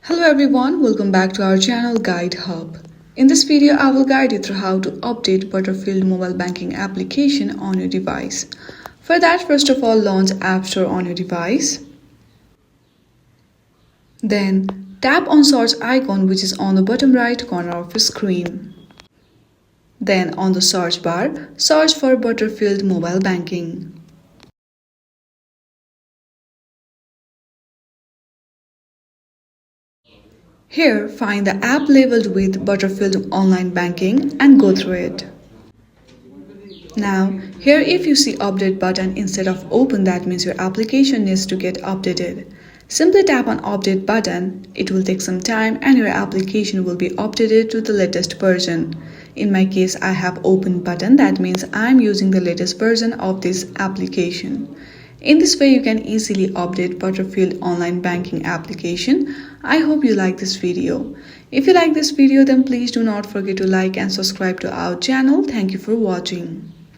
Hello everyone, welcome back to our channel Guide Hub. In this video, I will guide you through how to update Butterfield Mobile Banking application on your device. For that, first of all, launch App Store on your device. Then, tap on search icon which is on the bottom right corner of your screen. Then, on the search bar, search for Butterfield Mobile Banking. Here, find the app labeled with Butterfield Online Banking and go through it. Now, here if you see update button instead of open, that means your application needs to get updated. Simply tap on update button. It will take some time and your application will be updated to the latest version. In my case, I have open button. That means I'm using the latest version of this application. In this way, you can easily update Butterfield Online Banking application. I hope you like this video. If you like this video, then please do not forget to like and subscribe to our channel. Thank you for watching.